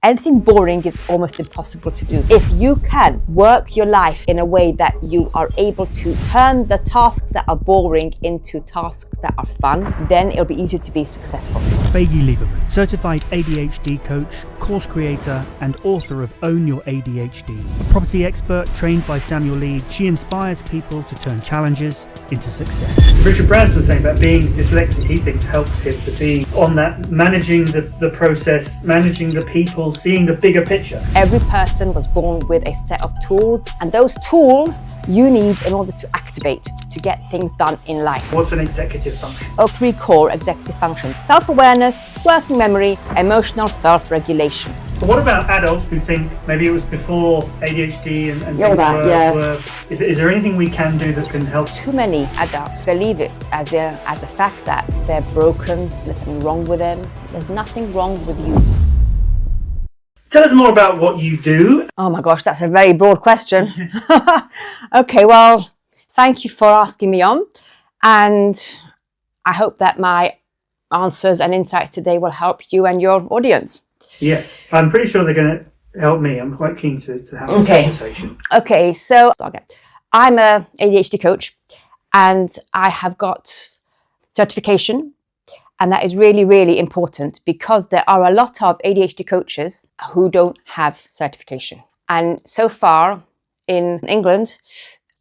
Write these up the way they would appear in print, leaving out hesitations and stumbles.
Anything boring is almost impossible to do. If you can work your life in a way that you are able to turn the tasks that are boring into tasks that are fun, then it'll be easier to be successful. Faigy Liebermann, certified ADHD coach, course creator, and author of Own Your ADHD. A property expert trained by Samuel Leeds, she inspires people to turn challenges into success. Richard Branson was saying about being dyslexic, he thinks helps him to be on that, managing the process, managing the people, seeing the bigger picture. Every person was born with a set of tools, and those tools you need in order to activate to get things done in life. What's an executive function? Or 3 core executive functions: self-awareness, working memory, emotional self-regulation. But what about adults who think maybe it was before ADHD and things were... Is there anything we can do that can help? Too many adults believe it as a fact that they're broken, there's something wrong with them. There's nothing wrong with you. Tell us more about what you do. Oh my gosh, that's a very broad question. Okay, well, thank you for asking me on. And I hope that my answers and insights today will help you and your audience. Yes, I'm pretty sure they're going to help me. I'm quite keen to have this conversation. Okay, so I'm a ADHD coach, and I have got certification. And that is really, really important because there are a lot of ADHD coaches who don't have certification. And so far in England,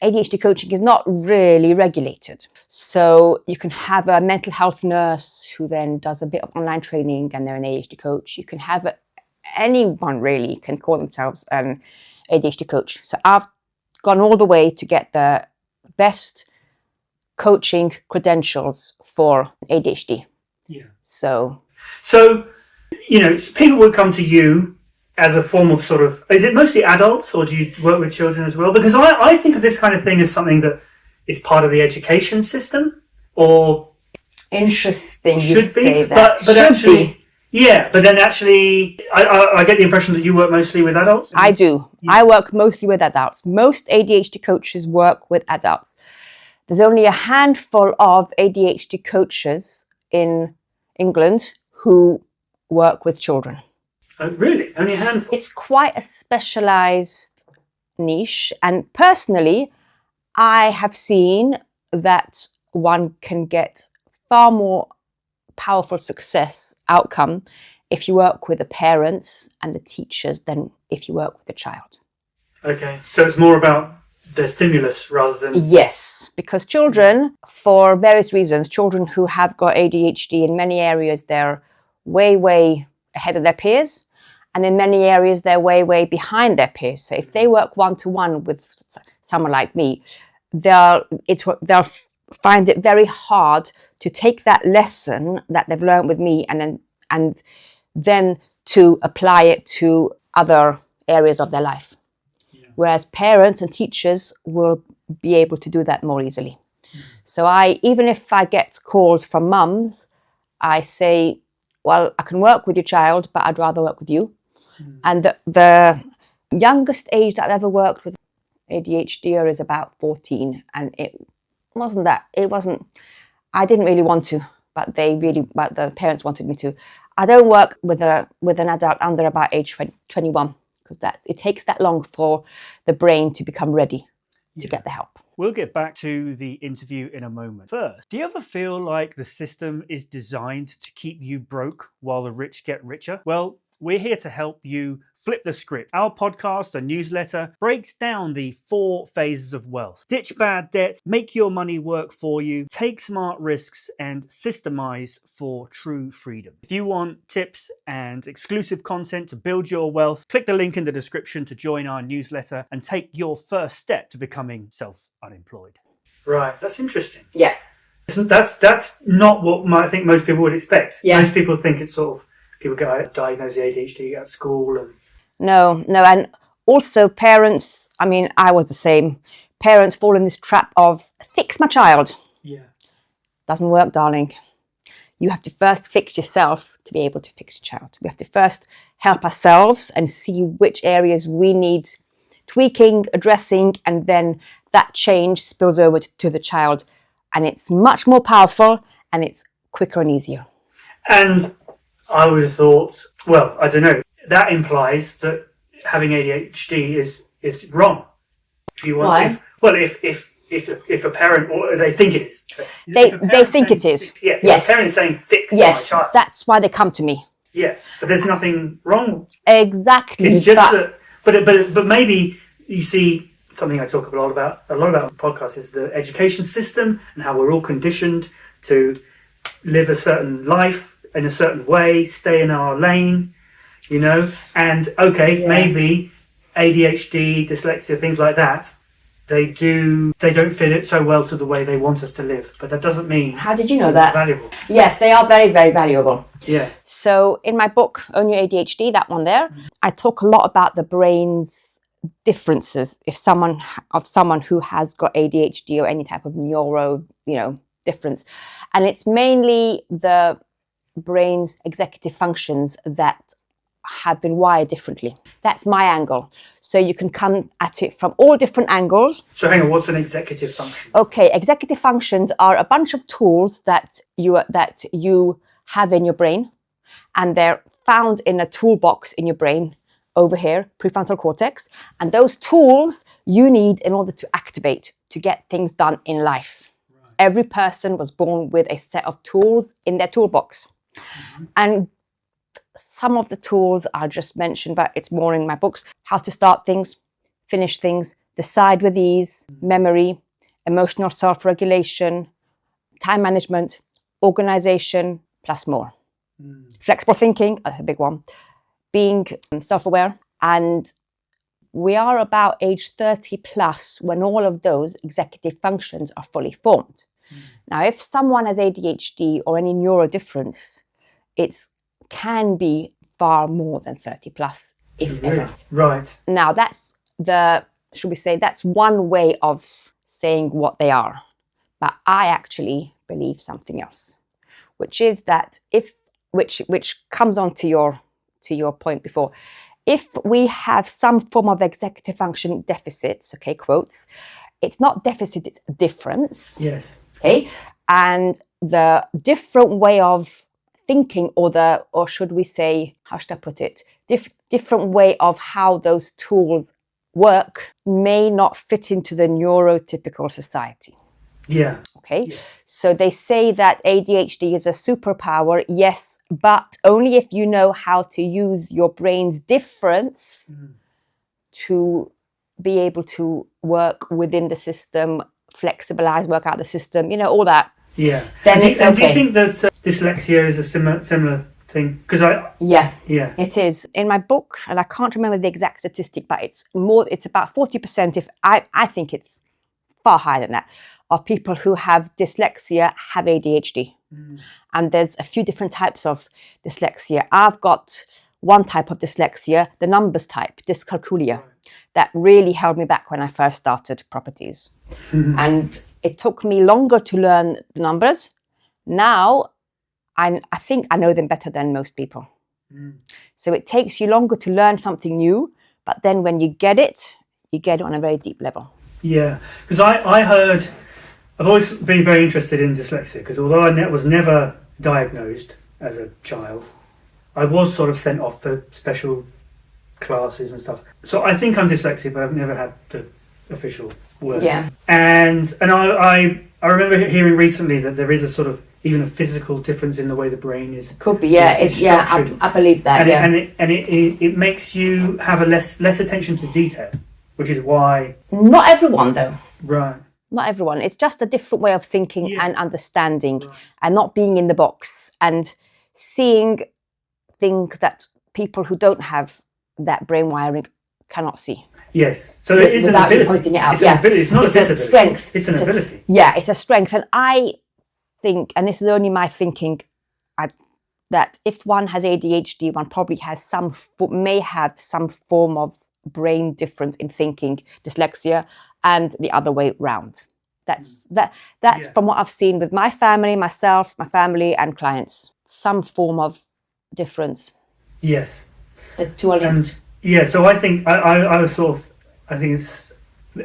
ADHD coaching is not really regulated. So you can have a mental health nurse who then does a bit of online training and they're an ADHD coach. You can have anyone really can call themselves an ADHD coach. So I've gone all the way to get the best coaching credentials for ADHD. Yeah. So, people would come to you as a form of sort of, is it mostly adults or do you work with children as well? Because I think of this kind of thing as something that is part of the education system or... Interesting should you say be, that. but actually, yeah, but then actually, I get the impression that you work mostly with adults. I do. Yeah. I work mostly with adults. Most ADHD coaches work with adults. There's only a handful of ADHD coaches in England who work with children. Oh, really? Only a handful? It's quite a specialized niche. And personally, I have seen that one can get far more powerful success outcome if you work with the parents and the teachers than if you work with the child. Okay, so it's more about the stimulus rather than... Yes, because children, for various reasons, children who have got ADHD in many areas, they're way, way ahead of their peers. And in many areas, they're way, way behind their peers. So if they work one-to-one with someone like me, they'll find it very hard to take that lesson that they've learned with me and then to apply it to other areas of their life. Whereas parents and teachers will be able to do that more easily. So even if I get calls from mums, I say, well, I can work with your child, but I'd rather work with you. And the youngest age that I've ever worked with ADHD is about 14. And I didn't really want to, but the parents wanted me to. I don't work with an adult under about age 21. Because it takes that long for the brain to become ready to get the help. We'll get back to the interview in a moment. First, do you ever feel like the system is designed to keep you broke while the rich get richer? Well, we're here to help you flip the script. Our podcast and newsletter breaks down the 4 phases of wealth. Ditch bad debts, make your money work for you, take smart risks, and systemize for true freedom. If you want tips and exclusive content to build your wealth, click the link in the description to join our newsletter and take your first step to becoming self-unemployed. Right, that's interesting. Yeah. That's not what I think most people would expect. Yeah. Most people think it's sort of, people get diagnosed with ADHD at school and... No. And also parents, I was the same. Parents fall in this trap of, fix my child. Yeah. Doesn't work, darling. You have to first fix yourself to be able to fix your child. We have to first help ourselves and see which areas we need tweaking, addressing, and then that change spills over to the child. And it's much more powerful and it's quicker and easier. And I would have thought, well, I don't know, that implies that having ADHD is wrong. If you want, Why? If a parent, or they think it is, They think it is. Yeah. Yes. If a parent is saying fix Yes, my child. that's why they come to me. Yeah, but there's nothing wrong. Exactly. It's just that, but maybe you see something I talk a lot about on the podcast is the education system and how we're all conditioned to live a certain life in a certain way, stay in our lane, and maybe ADHD, dyslexia, things like that, they don't fit it so well to the way they want us to live, but that doesn't mean How did you know that? valuable. Yes, they are very, very valuable. Yeah. So in my book, Own Your ADHD, that one there, I talk a lot about the brain's differences. If someone who has got ADHD or any type of neuro, difference, and it's mainly the brain's executive functions that have been wired differently. That's my angle. So you can come at it from all different angles. So hang on, what's an executive function? Okay, executive functions are a bunch of tools that you have in your brain, and they're found in a toolbox in your brain over here, prefrontal cortex. And those tools you need in order to activate, to get things done in life. Right. Every person was born with a set of tools in their toolbox. Mm-hmm. And some of the tools I just mentioned, but it's more in my books: how to start things, finish things, decide with ease, memory, emotional self-regulation, time management, organization, plus more. Flexible thinking, that's a big one. Being self-aware. And we are about age 30 plus when all of those executive functions are fully formed. Now, if someone has ADHD or any neuro difference, it can be far more than 30 plus, if ever. Right. Now, that's that's one way of saying what they are. But I actually believe something else, which is that which comes on to your point before. If we have some form of executive function deficits, okay, quotes, it's not deficit, it's difference. Yes. Okay. And the different way of thinking, or should we say, how should I put it? Different way of how those tools work may not fit into the neurotypical society. Yeah. Okay. Yeah. So they say that ADHD is a superpower. Yes, but only if you know how to use your brain's difference to be able to work within the system, flexibilize, work out the system, all that. Yeah. Then do you think that dyslexia is a similar thing? Because Yeah, it is. In my book, and I can't remember the exact statistic, but it's about 40%. If I think it's far higher than that, of people who have dyslexia have ADHD. And there's a few different types of dyslexia. I've got one type of dyslexia, the numbers type, dyscalculia, that really held me back when I first started properties. And it took me longer to learn the numbers. Now, I think I know them better than most people. So it takes you longer to learn something new, but then when you get it on a very deep level. Yeah, because I've always been very interested in dyslexia, because although I was never diagnosed as a child, I was sort of sent off for special classes and stuff. So I think I'm dyslexic, but I've never had the official word. Yeah. And I remember hearing recently that there is a sort of even a physical difference in the way the brain is. Could be, yeah. I believe that. And it makes you have a less attention to detail, which is why. Not everyone, though. Right. Not everyone. It's just a different way of thinking and understanding, and not being in the box and seeing things that people who don't have that brain wiring cannot see. Yes. So it is an ability. Pointing it out. It's an ability. It's not a disability. Strength. It's an ability. Yeah, it's a strength. And I think, and this is only my thinking, that if one has ADHD, one probably may have some form of brain difference in thinking, dyslexia, and the other way round. That's from what I've seen with my family, myself, my family, and clients. Some form of difference. Yes. The two are linked. So I think I think it's,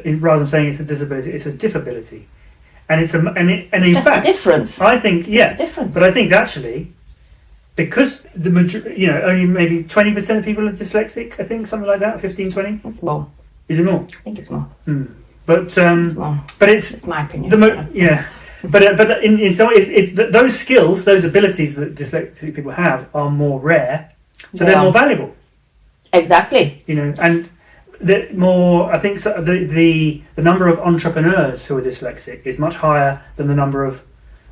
rather than saying it's a disability, it's a diffability, and it's in just fact a difference. I think it's a difference. but I think actually because only maybe 20% of people are dyslexic, I think, something like that, 15, 20? It's more. Is it more? I think it's more. But It's more. but it's my opinion. But in some ways, it's those skills, those abilities that dyslexic people have are more rare, so they're more valuable. Exactly. And the more, I think the number of entrepreneurs who are dyslexic is much higher than the number of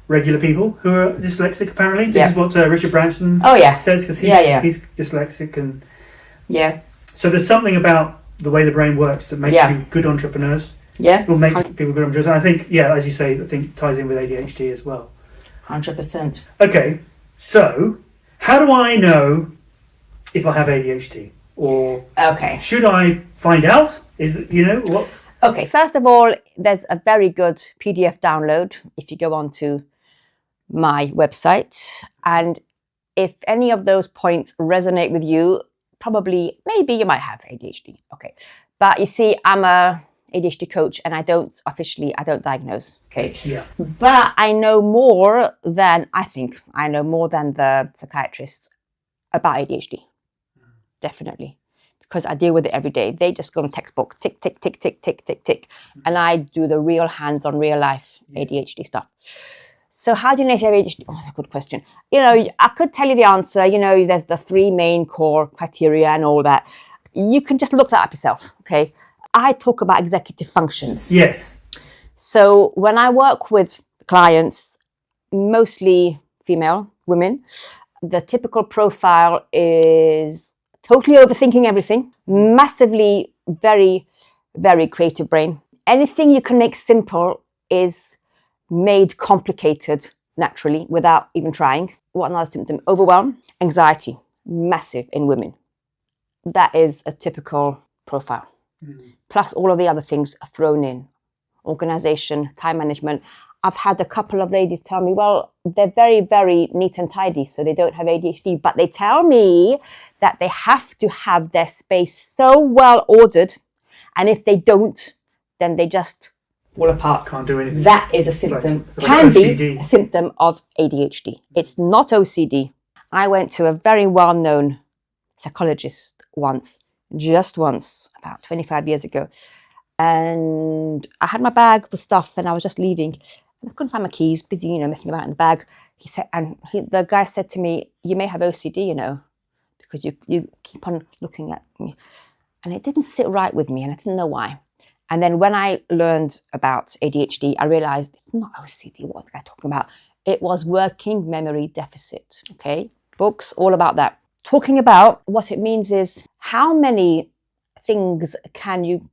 regular people who are dyslexic. Apparently, this is what Richard Branson says, because he's dyslexic, and so there's something about the way the brain works that makes you good entrepreneurs. Will make people good entrepreneurs. And I think, as you say, I think ties in with ADHD as well. 100%. Okay, so how do I know if I have ADHD? Or should I find out? What? Okay, first of all, there's a very good PDF download if you go onto my website. And if any of those points resonate with you, maybe you might have ADHD. Okay. But you see, I'm a ADHD coach and I don't diagnose. Okay. Yeah. But I know more than the psychiatrists about ADHD. Definitely. Because I deal with it every day. They just go on textbook, tick, tick, tick, tick, tick, tick, tick. And I do the real hands-on, real life ADHD stuff. So how do you know if you have ADHD? Oh, that's a good question. I could tell you the answer. There's the 3 main core criteria and all that. You can just look that up yourself, okay? I talk about executive functions. Yes. So when I work with clients, mostly female women, the typical profile is totally overthinking everything, massively, very, very creative brain. Anything you can make simple is made complicated naturally without even trying. What another symptom? Overwhelm, anxiety, massive in women. That is a typical profile. Plus all of the other things are thrown in. Organization, time management. I've had a couple of ladies tell me, well, they're very, very neat and tidy, so they don't have ADHD. But they tell me that they have to have their space so well ordered. And if they don't, then they just fall apart. Can't do anything. That is a symptom, can be a symptom of ADHD. It's not OCD. I went to a very well-known psychologist just once, about 25 years ago. And I had my bag with stuff and I was just leaving. And I couldn't find my keys, busy, messing about in the bag. He said, the guy said to me, you may have OCD, because you keep on looking at me. And it didn't sit right with me and I didn't know why. And then when I learned about ADHD, I realized it's not OCD. What was the guy talking about? It was working memory deficit. Okay. Books, all about that. Talking about what it means is how many things can you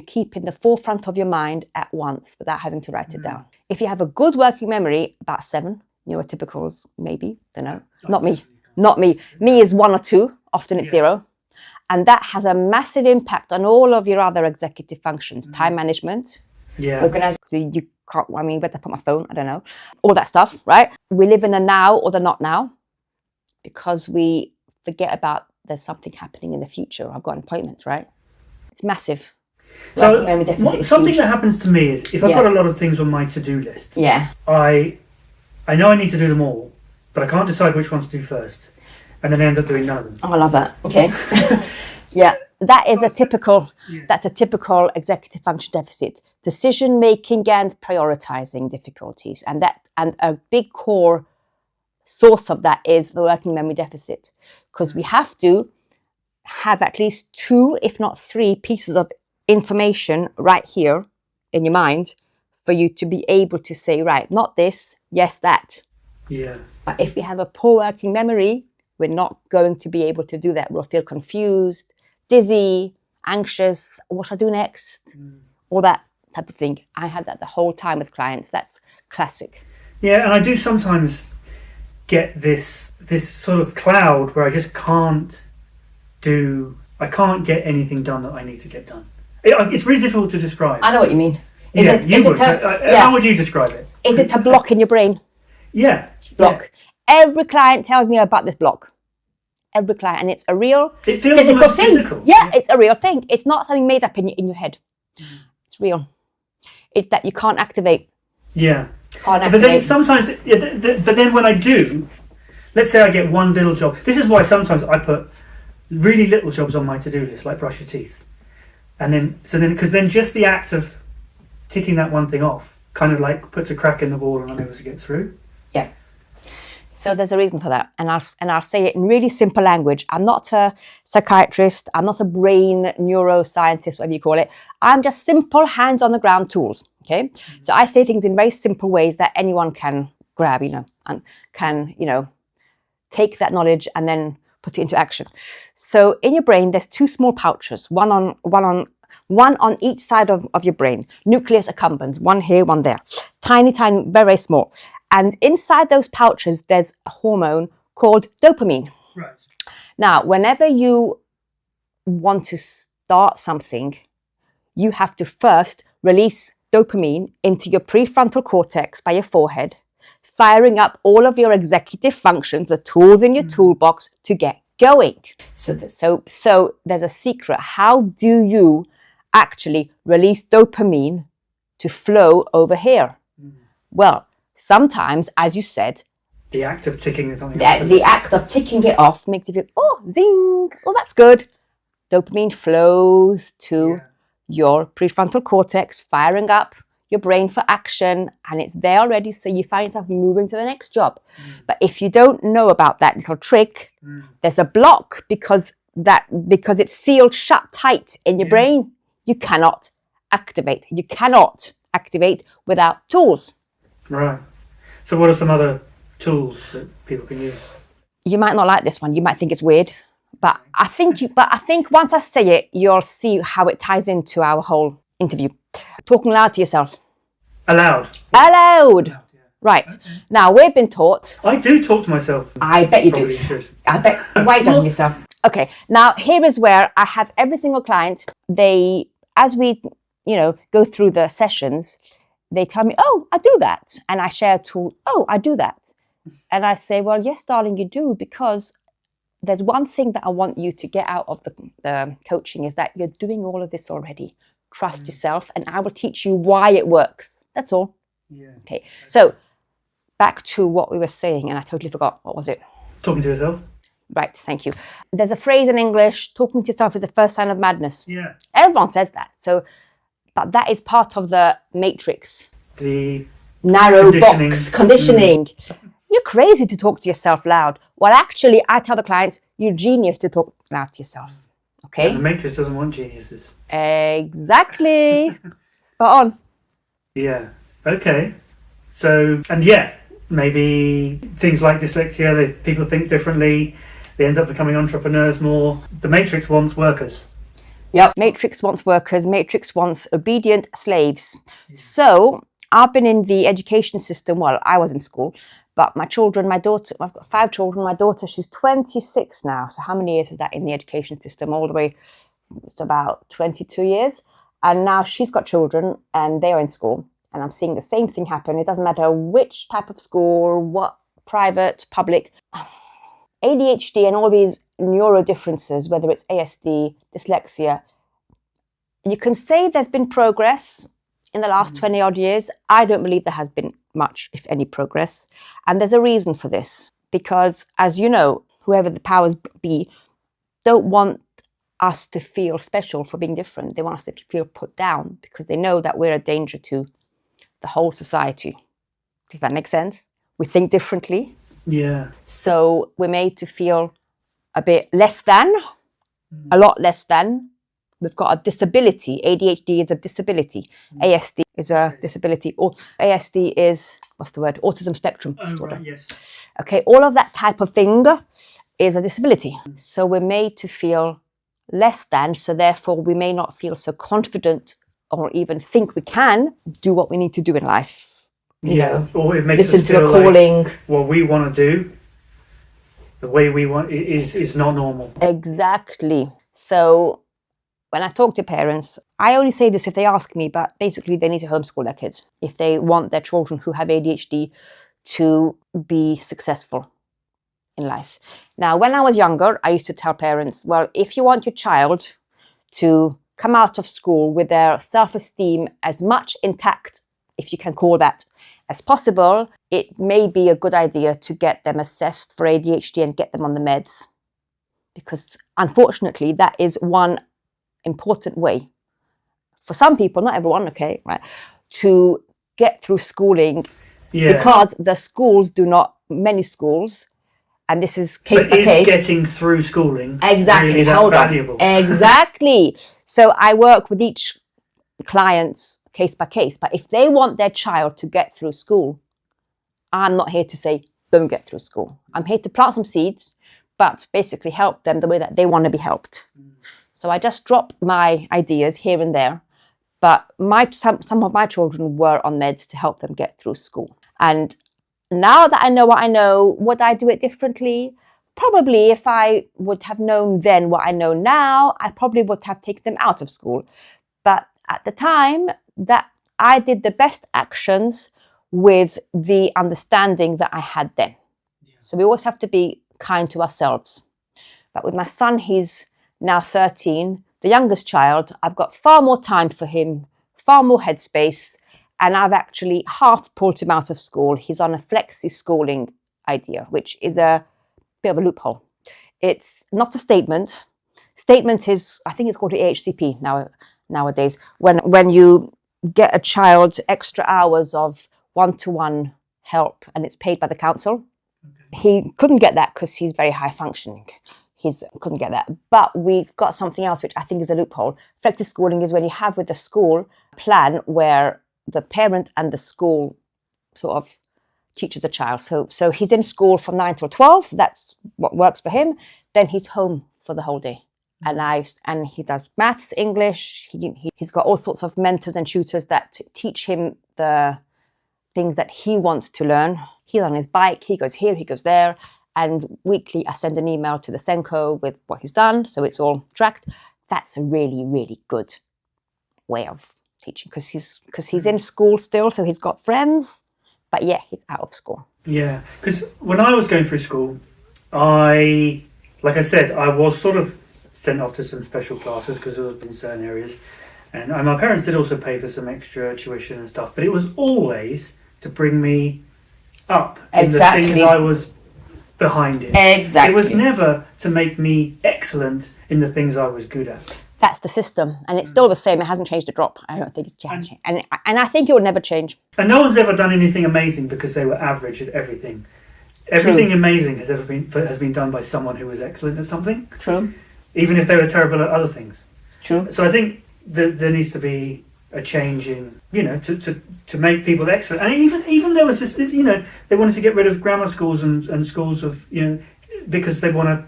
keep in the forefront of your mind at once without having to write it down. If you have a good working memory, about 7, neurotypicals, maybe, don't know. Not me. Me is 1 or 2, often it's 0. And that has a massive impact on all of your other executive functions, time management, organizing. You can't, where to put my phone, I don't know. All that stuff, right? We live in the now or the not now because we forget about there's something happening in the future. I've got appointments, right? It's massive. So something that happens to me is if I've got a lot of things on my to-do list, I know I need to do them all, but I can't decide which ones to do first, and then I end up doing none of them. Oh, I love that. Okay. That is that's a typical executive function deficit. Decision making and prioritizing difficulties, and a big core source of that is the working memory deficit, because we have to have at least 2, if not 3 pieces of information right here in your mind for you to be able to say, right, not this, yes, that. But if we have a poor working memory, we're not going to be able to do that. We'll feel confused, dizzy, anxious. What should I do next? All that type of thing. I had that the whole time with clients. That's classic. Yeah, and I do sometimes get this sort of cloud where I just can't get anything done that I need to get done. It's really difficult to describe. I know what you mean. How would you describe it? Is it a block in your brain? Yeah. Block. Yeah. Every client tells me about this block. Every client. And it's a real physical thing. Physical. Yeah, it's a real thing. It's not something made up in your head. It's real. It's that you can't activate. Yeah. But then sometimes, but then when I do, let's say I get one little job. This is why sometimes I put really little jobs on my to-do list, like brush your teeth. And then, because then just the act of ticking that one thing off kind of like puts a crack in the wall and I'm able to get through. Yeah. So there's a reason for that. And I'll say it in really simple language. I'm not a psychiatrist. I'm not a brain neuroscientist, whatever you call it. I'm just simple hands on the ground tools. Okay. So I say things in very simple ways that anyone can grab, and can, take that knowledge and then put it into action. So in your brain, there's two small pouches, one on each side of your brain, nucleus accumbens, one here, one there, tiny, very, very small. And inside those pouches, there's a hormone called dopamine. Right. Now, whenever you want to start something, you have to first release dopamine into your prefrontal cortex by your forehead, firing up all of your executive functions, the tools in your toolbox to get going. So there's a secret. How do you actually release dopamine to flow over here? Well, sometimes, as you said, the act of ticking something the act of ticking it off makes you feel, oh, zing, oh, that's good. Dopamine flows to your prefrontal cortex, firing up your brain for action, and it's there already, so you find yourself moving to the next job. But if you don't know about that little trick, there's a block because it's sealed shut tight in your brain. You cannot activate. You cannot activate without tools. Right. So what are some other tools that people can use? You might not like this one. You might think it's weird, but I think once I say it, you'll see how it ties into our whole interview. Talking loud to yourself. Aloud. Yeah. Right. Okay. Now, we've been taught. I do talk to myself. I bet you do. Should. I bet. Why are you judging yourself? Okay. Now, here is where I have every single client. As we, go through the sessions, they tell me, oh, I do that. And I share a tool. Oh, I do that. And I say, well, yes, darling, you do, because there's one thing that I want you to get out of the coaching is that you're doing all of this already. Trust yourself, and I will teach you why it works. That's all. Yeah. Okay. So back to what we were saying, and I totally forgot. What was it? Talking to yourself. Right. Thank you. There's a phrase in English, talking to yourself is the first sign of madness. Yeah. Everyone says that. But that is part of the matrix. The narrow box conditioning. You're crazy to talk to yourself loud. Well, actually, I tell the client, you're genius to talk loud to yourself. Okay. Yeah, the Matrix doesn't want geniuses. Exactly. Spot on. Yeah. Okay. So, maybe things like dyslexia, people think differently. They end up becoming entrepreneurs more. The Matrix wants workers. Yep. Matrix wants workers. Matrix wants obedient slaves. Yeah. So I've been in the education system. Well, I was in school. But my daughter, I've got 5 children. My daughter, she's 26 now. So how many years is that in the education system? All the way to about 22 years. And now she's got children and they're in school. And I'm seeing the same thing happen. It doesn't matter which type of school, what, private, public. ADHD and all these neuro differences, whether it's ASD, dyslexia. You can say there's been progress in the last 20 odd years. I don't believe there has been much, if any, progress. And there's a reason for this. Because, as you know, whoever the powers be don't want us to feel special for being different. They want us to feel put down because they know that we're a danger to the whole society. Does that make sense? We think differently. Yeah. So we're made to feel a bit less than, a lot less than. We've got a disability. ADHD is a disability. ASD is a disability. Or ASD is, what's the word? Autism spectrum disorder. Right, yes. Okay, all of that type of thing is a disability. So we're made to feel less than, so therefore we may not feel so confident or even think we can do what we need to do in life. You know, or it makes listen us to feel a calling. Like what we want to do, the way we want, is not normal. Exactly. So when I talk to parents, I only say this if they ask me, but basically they need to homeschool their kids if they want their children who have ADHD to be successful in life. Now, when I was younger, I used to tell parents, well, if you want your child to come out of school with their self-esteem as much intact, if you can call that, as possible, it may be a good idea to get them assessed for ADHD and get them on the meds. Because unfortunately, that is one important way for some people, not everyone, okay, right, to get through schooling. Yeah. Because the schools do not, many schools, and this is case But by is case. getting through schooling Exactly. really that Hold valuable? on. Exactly. So I work with each client case by case. But if they want their child to get through school, I'm not here to say don't get through school. I'm here to plant some seeds, but basically help them the way that they want to be helped. So I just drop my ideas here and there. But some of my children were on meds to help them get through school. And now that I know what I know, would I do it differently? Probably. If I would have known then what I know now, I probably would have taken them out of school. But at the time, that I did the best actions with the understanding that I had then. Yeah. So we always have to be kind to ourselves. But with my son, he's now 13, the youngest child, I've got far more time for him, far more headspace, and I've actually half pulled him out of school. He's on a flexi schooling idea, which is a bit of a loophole. It's not a statement. Statement is, I think it's called the AHCP nowadays, when you get a child extra hours of one-to-one help and it's paid by the council. Okay. He couldn't get that because he's very high functioning. He couldn't get that. But we've got something else, which I think is a loophole. Flexi schooling is when you have with the school plan where the parent and the school sort of teaches the child. So he's in school from 9 till 12. That's what works for him. Then he's home for the whole day. And he does maths, English. He's got all sorts of mentors and tutors that teach him the things that he wants to learn. He's on his bike. He goes here, he goes there. And weekly, I send an email to the Senko with what he's done, so it's all tracked. That's a really, really good way of teaching because he's in school still, so he's got friends, but yeah, he's out of school. Yeah, because when I was going through school, like I said, I was sort of sent off to some special classes because I was in certain areas, and my parents did also pay for some extra tuition and stuff, but it was always to bring me up in the things I was behind it. Exactly. It was never to make me excellent in the things I was good at. That's the system, and it's still the same. It hasn't changed a drop. I don't think it's changed, and I think it will never change. And no one's ever done anything amazing because they were average at everything. Everything amazing has been done by someone who was excellent at something. True. Even if they were terrible at other things. True. So I think there needs to be a change in, to make people excellent. And even there was this, they wanted to get rid of grammar schools and schools of, because they want to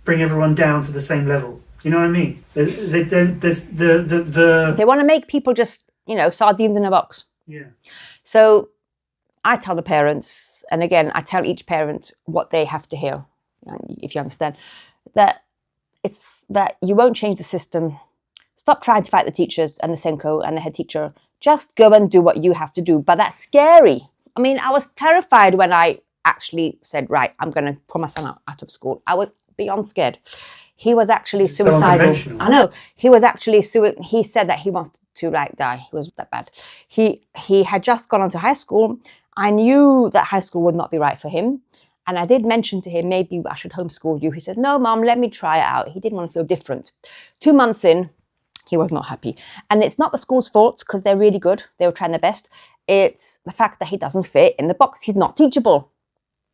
bring everyone down to the same level. You know what I mean? They want to make people just, sardines in a box. Yeah. So I tell the parents, and again, I tell each parent what they have to hear, if you understand, that it's that you won't change the system. Stop trying to fight the teachers and the Senko and the head teacher. Just go and do what you have to do. But that's scary. I mean, I was terrified when I actually said, right, I'm going to pull my son out of school. I was beyond scared. He was actually suicidal. I know. He was actually he said that he wants to die. He was that bad. He had just gone on to high school. I knew that high school would not be right for him. And I did mention to him, maybe I should homeschool you. He says, no, Mom, let me try it out. He didn't want to feel different. 2 months in, he was not happy. And it's not the school's fault because they're really good. They were trying their best. It's the fact that he doesn't fit in the box. He's not teachable,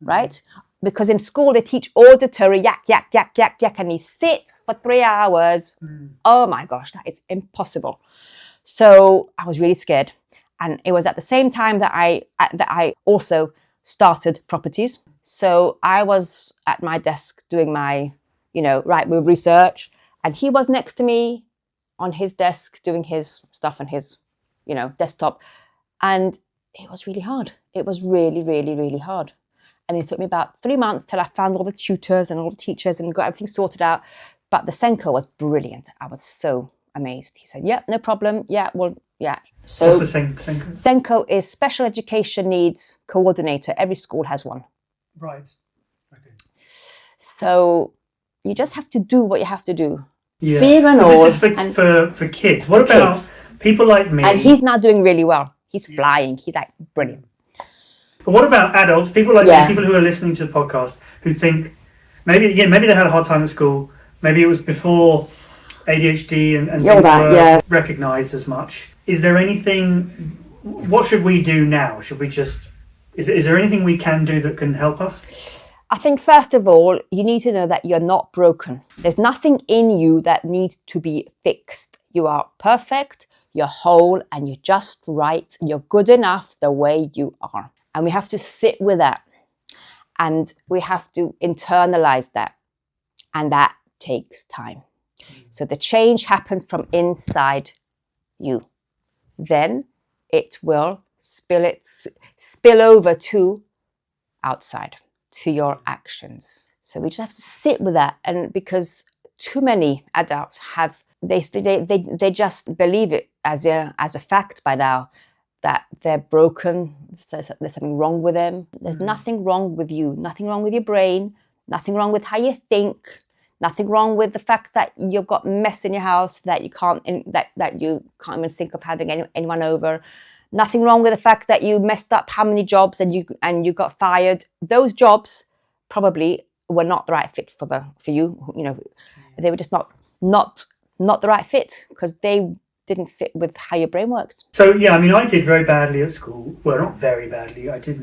right? Because in school, they teach auditory yak, yak, yak, yak, yak, and he sit for 3 hours. Oh my gosh, that is impossible. So I was really scared. And it was at the same time that I also started properties. So I was at my desk doing my, right move research, and he was next to me on his desk doing his stuff on his, desktop. And it was really hard. It was really, really, really hard. And it took me about 3 months till I found all the tutors and all the teachers and got everything sorted out. But the Senko was brilliant. I was so amazed. He said, yeah, no problem. Yeah, well, yeah. So what's the Senko? Senko is Special Education Needs Coordinator. Every school has one. Right. Okay. So you just have to do what you have to do. Yeah. Fear and all. This is for kids. What about people like me? And he's now doing really well. He's flying. He's like brilliant. But what about adults, people like Yeah. me, people who are listening to the podcast, who think maybe they had a hard time at school, maybe it was before ADHD and Yeah, things that, were yeah. recognised as much. Is there anything, what should we do now? Should we just, is there anything we can do that can help us? I think first of all, you need to know that you're not broken. There's nothing in you that needs to be fixed. You are perfect, you're whole, and you're just right. You're good enough the way you are. And we have to sit with that. And we have to internalize that. And that takes time. So the change happens from inside you. Then it will spill over to outside, to your actions. So we just have to sit with that. And because too many adults have, they just believe it as a fact by now, that they're broken, there's something wrong with them. There's nothing wrong with you, nothing wrong with your brain, nothing wrong with how you think, nothing wrong with the fact that you've got mess in your house that you can't even think of having anyone over. Nothing wrong with the fact that you messed up how many jobs and you got fired. Those jobs probably were not the right fit for you. You know, they were just not the right fit because they didn't fit with how your brain works. So yeah, I mean, I did very badly at school. Well, not very badly. I just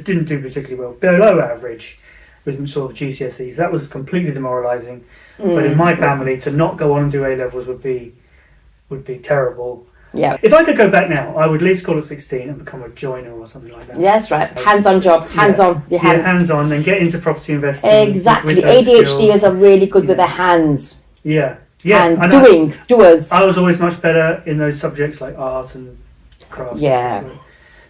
didn't do particularly well. Below average with sort of GCSEs. That was completely demoralising. But in my family, to not go on and do A levels would be terrible. Yeah. If I could go back now, I would leave school at 16 and become a joiner or something like that. That's right. Hands-on job. Hands-on. Your hands. Yeah, hands-on, and get into property investing. Exactly. with those ADHDers skills. are really good with their hands. Yeah. Yeah. Hands. And Doers. I was always much better in those subjects like art and craft. Yeah.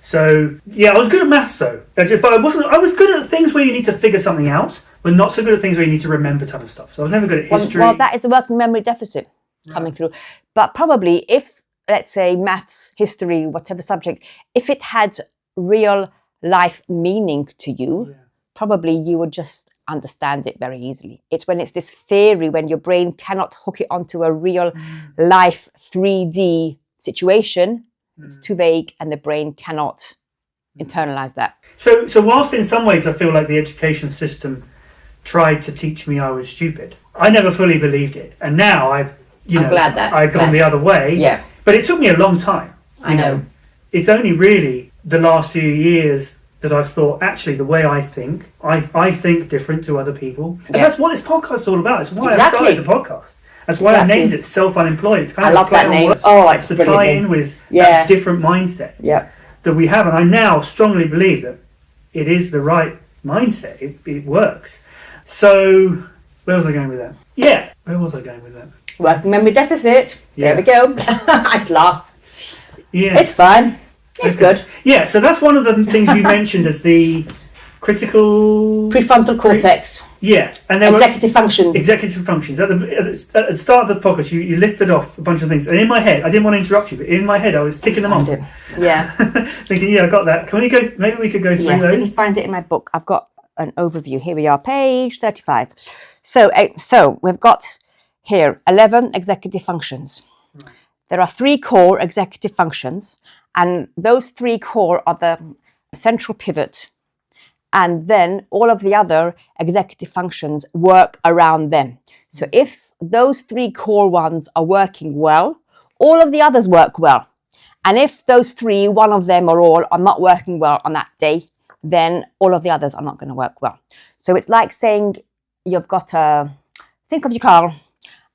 So yeah, I was good at maths though. But I wasn't. I was good at things where you need to figure something out, but not so good at things where you need to remember a ton of stuff. So I was never good at history. Well, that is the working memory deficit coming through. But probably if, let's say, maths, history, whatever subject, if it had real life meaning to you, probably you would just understand it very easily. It's when it's this theory, when your brain cannot hook it onto a real life 3D situation, it's too vague and the brain cannot internalize that. So whilst in some ways I feel like the education system tried to teach me I was stupid, I never fully believed it. And now I'm glad that I've gone the other way. Yeah. But it took me a long time. I know. It's only really the last few years that I've thought, actually, the way I think different to other people. And that's what this podcast is all about. It's why I started the podcast. That's why I named it Self-Unemployed. It's kind I of love that name. words. Oh, it's to brilliant tie name. in with that different mindset that we have. And I now strongly believe that it is the right mindset. It works. So where was I going with that? Yeah, where was I going with that? Working memory deficit. Yeah. There we go. I just laugh. Yeah. It's fine. It's good. Yeah, so that's one of the things you mentioned as the critical... Prefrontal cortex. Yeah. And there Executive functions. Executive functions. At the start of the podcast, you listed off a bunch of things. And in my head, I didn't want to interrupt you, but in my head, I was ticking them off. Yeah. Thinking, I got that. Maybe we could go through Yes, those? let me find it in my book. I've got an overview. Here we are, page 35. So we've got here 11 executive functions. Right. There are 3 core executive functions, and those 3 core are the central pivot. And then all of the other executive functions work around them. So if those 3 core ones are working well, all of the others work well. And if those 3, one of them or all, are not working well on that day, then all of the others are not going to work well. So it's like saying you've got think of your car,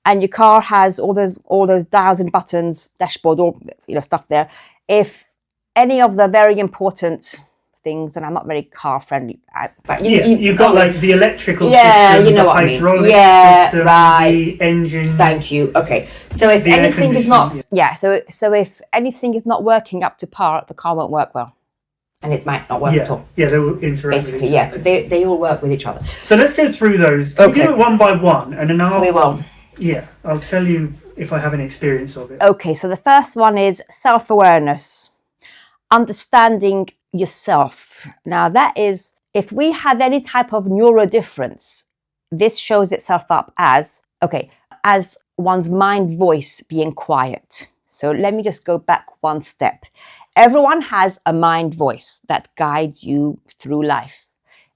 and your car has all those dials and buttons, dashboard, all stuff there. If any of the very important things, and I'm not very car friendly, but you've got like the electrical system, the what hydraulic system, the engine. Thank you. Okay, so if anything is not, so if anything is not working up to par, the car won't work well, and it might not work at all. Yeah, they will interact. Basically, with each other. They all work with each other. So let's go through those. Can we do it one by one, and then we will. Yeah, I'll tell you if I have any experience of it. Okay, so the first one is self-awareness, understanding yourself. Now that is, if we have any type of neurodifference, this shows itself up as one's mind voice being quiet. So let me just go back one step. Everyone has a mind voice that guides you through life.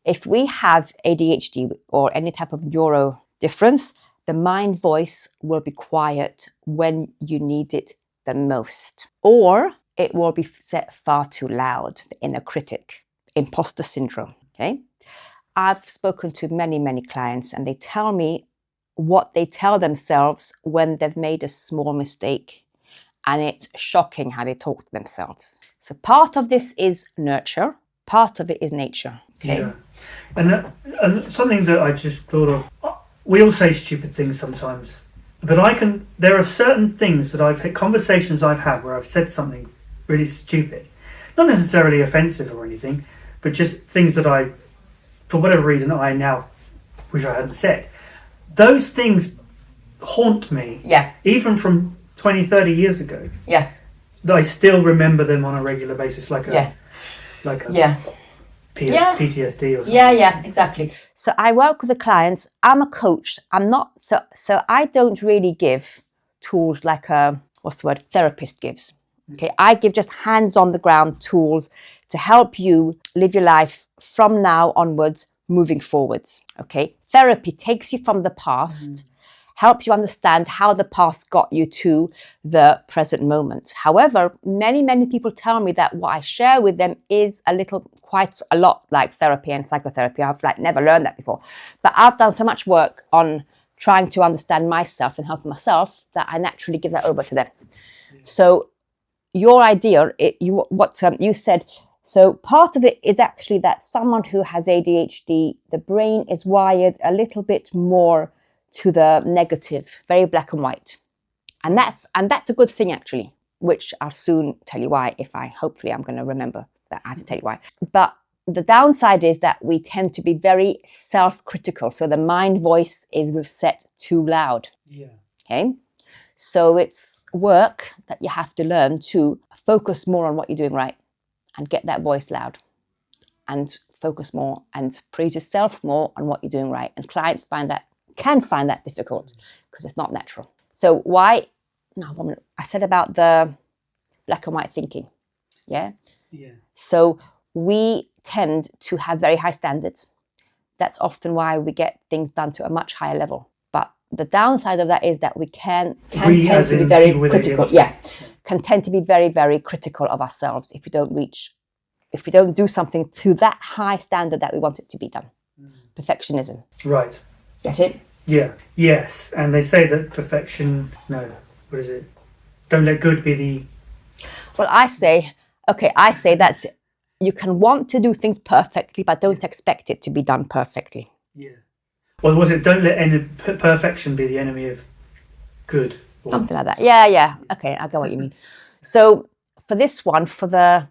If we have ADHD or any type of neuro difference, the mind voice will be quiet when you need it the most, or it will be set far too loud, the inner critic, imposter syndrome. Okay, I've spoken to many, many clients, and they tell me what they tell themselves when they've made a small mistake. And it's shocking how they talk to themselves. So part of this is nurture, part of it is nature. Okay. Yeah. And something that I just thought of, we all say stupid things sometimes, but there are certain things that I've had, conversations I've had where I've said something really stupid, not necessarily offensive or anything, but just things that I, for whatever reason, I now wish I hadn't said. Those things haunt me. Yeah. Even from 20, 30 years ago. Yeah. I still remember them on a regular basis, like a PTSD or something. Yeah, exactly. So I work with the clients. I'm a coach. I'm not so I don't really give tools like a therapist gives. Okay, I give just hands on the ground tools to help you live your life from now onwards, moving forwards. Okay, therapy takes you from the past. Helps you understand how the past got you to the present moment. However, many, many people tell me that what I share with them is quite a lot like therapy and psychotherapy. I've never learned that before. But I've done so much work on trying to understand myself and help myself that I naturally give that over to them. So your idea, you said, so part of it is actually that someone who has ADHD, the brain is wired a little bit more to the negative, very black and white. And that's a good thing actually, which I'll soon tell you why hopefully I'm going to remember that I have to tell you why. But the downside is that we tend to be very self-critical. So the mind voice is set too loud. Yeah. Okay. So it's work that you have to learn to focus more on what you're doing right and get that voice loud and focus more and praise yourself more on what you're doing right. And clients can find that difficult because it's not natural. So I said about the black and white thinking. Yeah. So we tend to have very high standards. That's often why we get things done to a much higher level. But the downside of that is that we can tend to be very critical. Can tend to be very, very critical of ourselves if we don't do something to that high standard that we want it to be done. Perfectionism. Right. Get it? Yeah. Yes. And they say that perfection, what is it? Don't let good be the... Well, I say that you can want to do things perfectly, but don't expect it to be done perfectly. Yeah. Well, was it don't let perfection be the enemy of good? Something like that. Yeah. Okay, I get what you mean. So for this one, for the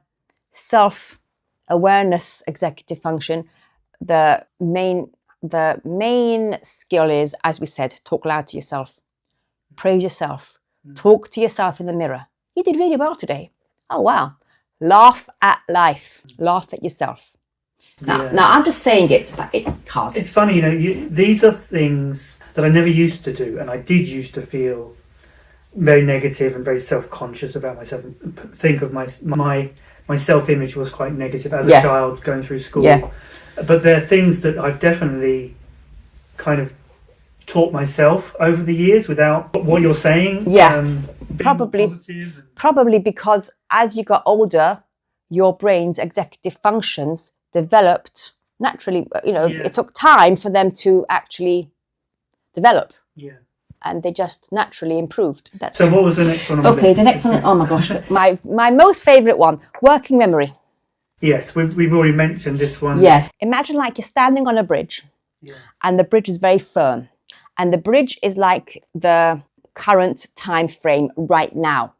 self-awareness executive function, the main skill is, as we said, talk loud to yourself, praise yourself, talk to yourself in the mirror. You did really well today. Oh, wow. Laugh at life, laugh at yourself. Now I'm just saying it, but it's hard. It's funny, these are things that I never used to do, and I did used to feel very negative and very self-conscious about myself, and think of my self-image was quite negative as a child going through school. Yeah. But there are things that I've definitely kind of taught myself over the years without what you're saying. Yeah, probably because as you got older, your brain's executive functions developed naturally. It took time for them to actually develop. Yeah. And they just naturally improved. What was the next one? Okay, the next one. Oh my gosh, my most favourite one: working memory. Yes, we've already mentioned this one. Yes. Imagine like you're standing on a bridge, and the bridge is very firm, and the bridge is like the current time frame right now.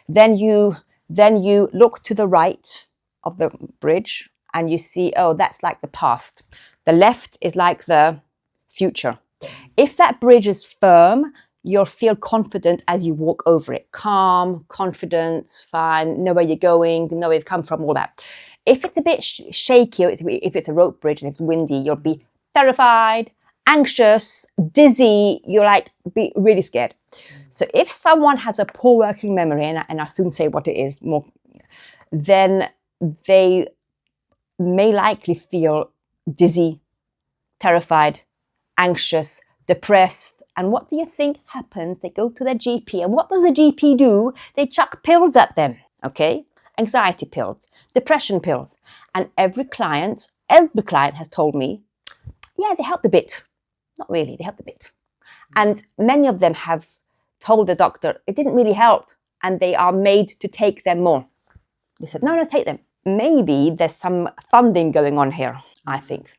Then you look to the right of the bridge, and you see, oh, that's like the past. The left is like the future. If that bridge is firm, you'll feel confident as you walk over it. Calm, confident, fine, know where you're going, know where you've come from, all that. If it's a bit shaky, if it's a rope bridge and it's windy, you'll be terrified, anxious, dizzy, you'll be really scared. So if someone has a poor working memory, and I'll soon say what it is more, then they may likely feel dizzy, terrified, anxious, depressed. And what do you think happens? They go to their GP. And what does the GP do? They chuck pills at them, okay? Anxiety pills, depression pills. And every client has told me, yeah, they helped a bit. Not really, they helped a bit. And many of them have told the doctor it didn't really help, and they are made to take them more. They said, no, take them. Maybe there's some funding going on here, I think.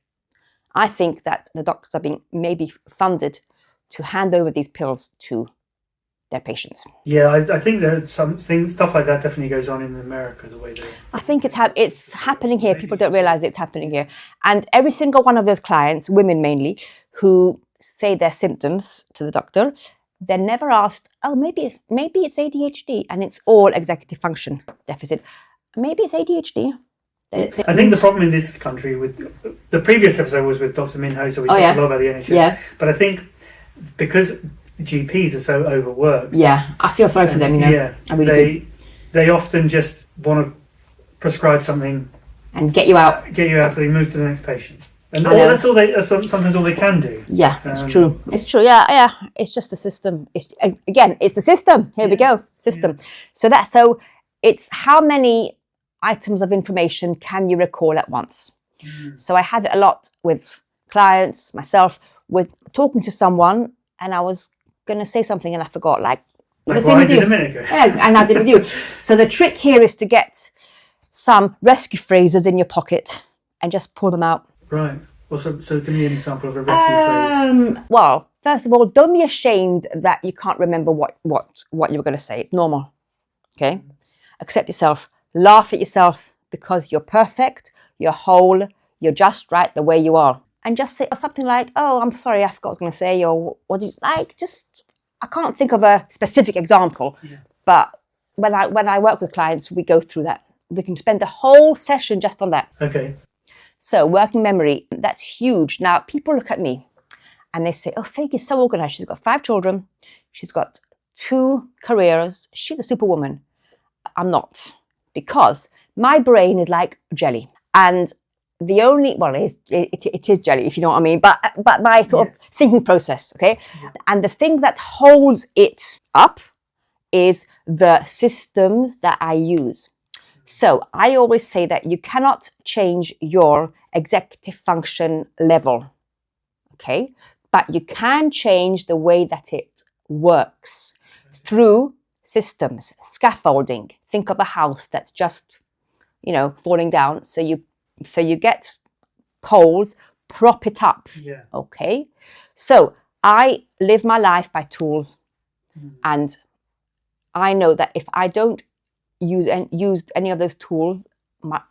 I think that the doctors are being maybe funded to hand over these pills to their patients. Yeah, I think that stuff like that definitely goes on in America, the way they... I think it's happening here. People don't realize it's happening here. And every single one of those clients, women mainly, who say their symptoms to the doctor, they're never asked, oh, maybe it's ADHD, and it's all executive function deficit. Maybe it's ADHD. I think the problem in this country with the previous episode was with Dr. Minho, so we talked a lot about the NHS. Yeah. But I think because GPs are so overworked. Yeah, I feel sorry for them, you know. Yeah, I really do. They often just want to prescribe something and get you out. So they move to the next patient. And that's sometimes all they can do. Yeah, it's true. It's true. Yeah. It's just the system. It's the system. Here we go. System. Yeah. So it's how many items of information can you recall at once? Mm. So I had it a lot with clients, myself, with talking to someone, and I was going to say something and I forgot. Like what I did a minute ago. Yeah, and I did with you. So the trick here is to get some rescue phrases in your pocket and just pull them out. Right. Well, so give me an example of a rescue phrase. Well, first of all, don't be ashamed that you can't remember what you were going to say. It's normal. Okay? Accept yourself. Laugh at yourself because you're perfect, you're whole, you're just right the way you are. And just say something like, oh, I'm sorry, I forgot what I was going to say, or what did you like? Just, I can't think of a specific example, but when I work with clients, we go through that. We can spend a whole session just on that. Okay. So working memory, that's huge. Now, people look at me and they say, oh, Faigy's so organized. She's got 5 children. She's got 2 careers. She's a superwoman. I'm not, because my brain is like jelly. And the only, well, it is jelly, if you know what I mean, but my sort of thinking process, okay? Yeah. And the thing that holds it up is the systems that I use. So I always say that you cannot change your executive function level, okay? But you can change the way that it works through systems, scaffolding. Think of a house that's just, falling down. So you get poles, prop it up, okay? So I live my life by tools, and I know that if I don't use any of those tools,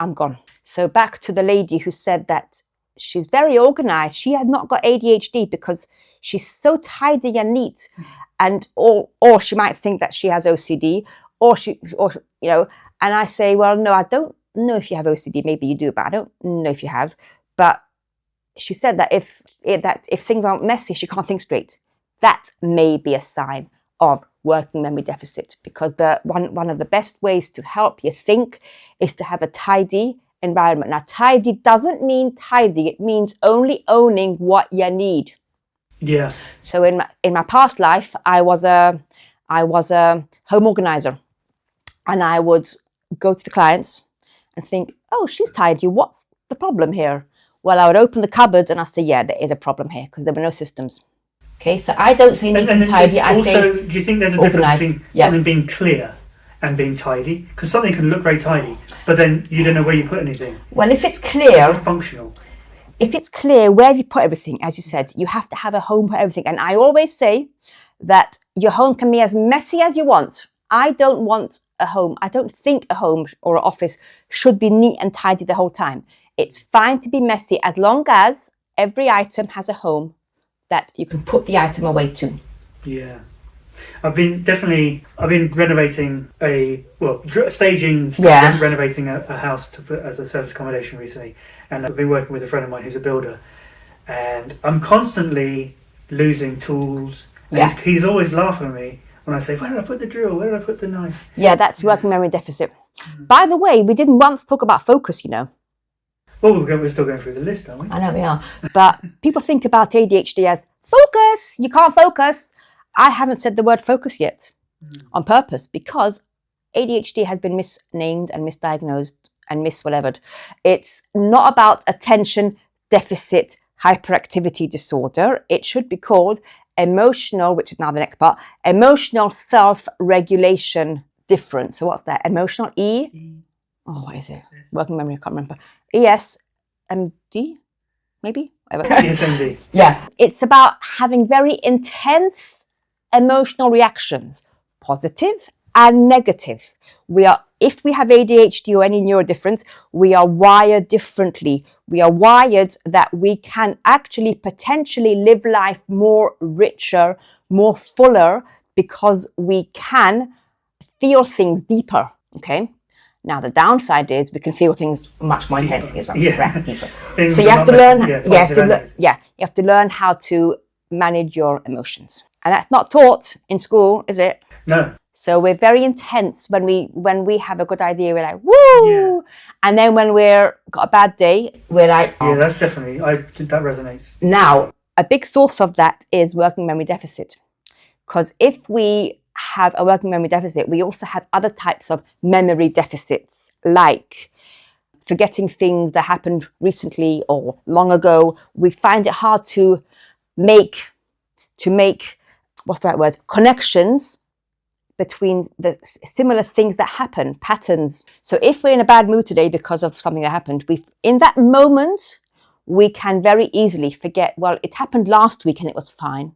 I'm gone. So back to the lady who said that she's very organized. She has not got ADHD because she's so tidy and neat, and or she might think that she has OCD, or and I say, well, no, I don't know if you have OCD. Maybe you do, but I don't know if you have. But she said that if things aren't messy, she can't think straight. That may be a sign of working memory deficit, because one of the best ways to help you think is to have a tidy environment. Now, tidy doesn't mean tidy. It means only owning what you need. Yeah. So in my past life, I was a home organizer, and I would go to the clients and think, oh, she's tidy. What's the problem here? Well, I would open the cupboard and I say, yeah, there is a problem here, because there were no systems. Okay, so I don't say neat and tidy. I say do you think there's a difference between something being clear and being tidy? Because something can look very tidy, but then you don't know where you put anything. Well, if it's clear, it's functional. If it's clear where you put everything, as you said, you have to have a home for everything. And I always say that your home can be as messy as you want. I don't want a home. I don't think a home or an office should be neat and tidy the whole time. It's fine to be messy as long as every item has a home that you can put the item away to. Yeah. I've been renovating renovating a house to put as a service accommodation recently. And I've been working with a friend of mine who's a builder. And I'm constantly losing tools. And he's always laughing at me when I say, where did I put the drill? Where did I put the knife? Yeah, that's working memory deficit. By the way, we didn't once talk about focus, you know. Well, we're still going through the list, aren't we? I know we are. But people think about ADHD as focus. You can't focus. I haven't said the word focus yet on purpose because ADHD has been misnamed and misdiagnosed and whatevered. It's not about attention deficit hyperactivity disorder. It should be called emotional, which is now the next part, emotional self-regulation difference. So what's that? Emotional Oh, what is it? Working memory, I can't remember. ESMD, maybe? Whatever. ESMD. Yeah. It's about having very intense emotional reactions, positive and negative. If we have ADHD or any neurodifference, we are wired differently. We are wired that we can actually potentially live life more richer, more fuller, because we can feel things deeper, okay? Now, the downside is we can feel things much more intensely as well. Yeah. Deeper. Things So you are have to not learn, meant- you have to learn how to manage your emotions. And that's not taught in school, is it? No. So we're very intense when we have a good idea. We're like, woo! Yeah. And then when got a bad day, we're like, Yeah, that's definitely, that resonates. Now, a big source of that is working memory deficit. Because if we have a working memory deficit, we also have other types of memory deficits, like forgetting things that happened recently or long ago. We find it hard to make, what's the right word, connections between the similar things that happen, patterns. So if we're in a bad mood today because of something that happened, in that moment, we can very easily forget, well, it happened last week and it was fine.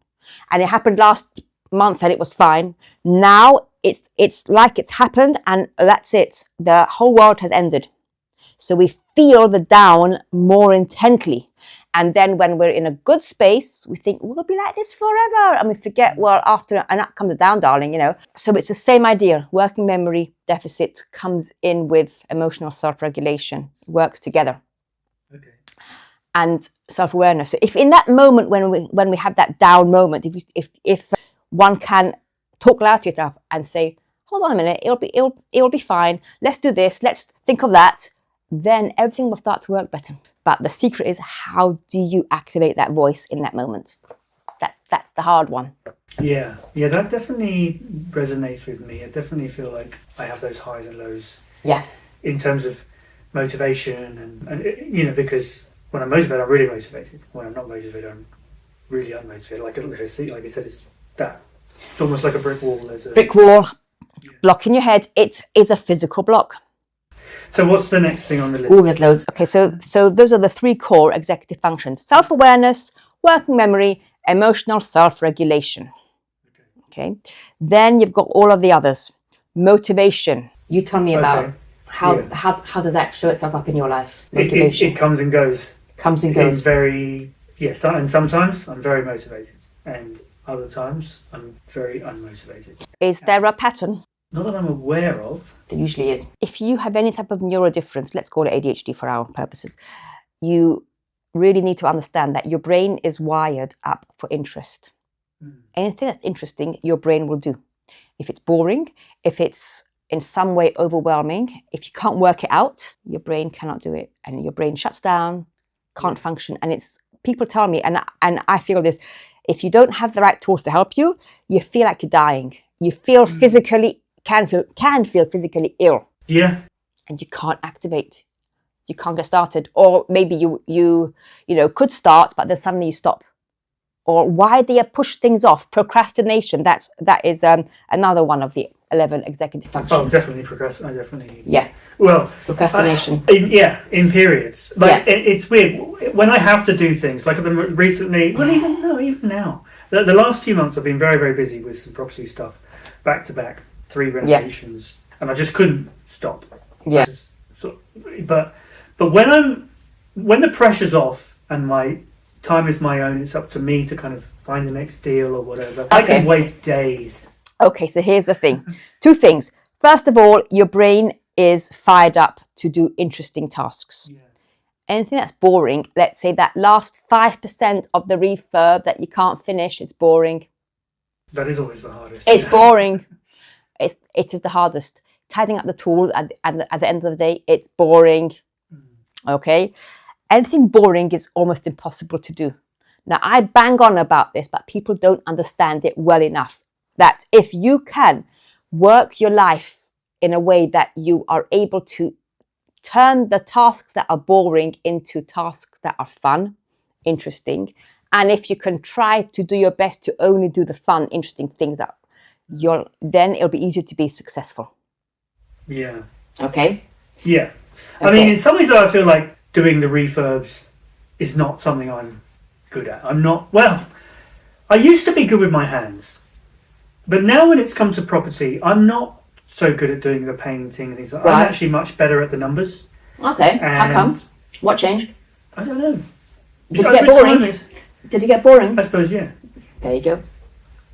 And it happened last month and it was fine. Now it's like it's happened and that's it. The whole world has ended. So we feel the down more intently. And then when we're in a good space, we think, we'll be like this forever. And we forget, well, after, and that comes down, darling, you know. So it's the same idea. Working memory deficit comes in with emotional self-regulation, works together. Okay. And self-awareness. So if in that moment, when we have that down moment, if one can talk loud to yourself and say, hold on a minute, it'll be fine. Let's do this. Let's think of that. Then everything will start to work better. But the secret is, how do you activate that voice in that moment? That's the hard one. Yeah, that definitely resonates with me. I definitely feel like I have those highs and lows. Yeah. In terms of motivation and you know, because when I'm motivated, I'm really motivated. When I'm not motivated, I'm really unmotivated. Like I said, it's almost like a brick wall. There's a brick wall, block in your head. It is a physical block. So what's the next thing on the list? Oh, there's loads. Okay, so those are the three core executive functions: self-awareness, working memory, emotional self-regulation. Okay. Then you've got all of the others. Motivation. You tell me about how does that show itself up in your life? Motivation. It comes and goes. Comes and goes. And sometimes I'm very motivated, and other times I'm very unmotivated. Is there a pattern? Not that I'm aware of. There usually is. If you have any type of neurodifference, let's call it ADHD for our purposes, you really need to understand that your brain is wired up for interest. Anything that's interesting, your brain will do. If it's boring, if it's in some way overwhelming, if you can't work it out, your brain cannot do it. And your brain shuts down, can't function. And people tell me, and I feel this, if you don't have the right tools to help you, you feel like you're dying. You feel can feel physically ill. Yeah. And you can't activate. You can't get started. Or maybe you could start, but then suddenly you stop. Or why do you push things off? Procrastination. That is another one of the 11 executive functions. Oh, definitely procrastination. Yeah. Well, procrastination. In periods. Like it's weird when I have to do things. Like I've been recently. Well, even now. The last few months I've been very, very busy with some property stuff, back to back, 3 renovations, and I just couldn't stop. Yeah. But when the pressure's off and my time is my own, it's up to me to kind of find the next deal or whatever. I can waste days. Okay, so here's the thing. 2 things. First of all, your brain is fired up to do interesting tasks. Yeah. Anything that's boring, let's say that last 5% of the refurb that you can't finish, it's boring. That is always the hardest. It's boring. It is the hardest. tidying up the tools at the end of the day, it's boring. Okay? Anything boring is almost impossible to do. Now, I bang on about this, but people don't understand it well enough. That if you can work your life in a way that you are able to turn the tasks that are boring into tasks that are fun, interesting, and if you can try to do your best to only do the fun, interesting things that then it'll be easier to be successful. Yeah. Okay? Yeah. Okay. I mean, in some ways, though, I feel like doing the refurbs is not something I'm good at. I used to be good with my hands, but now when it's come to property, I'm not so good at doing the painting and things like that. Right. I'm actually much better at the numbers. Okay. How come? What changed? I don't know. Did you get boring? Did you get boring? I suppose, yeah. There you go.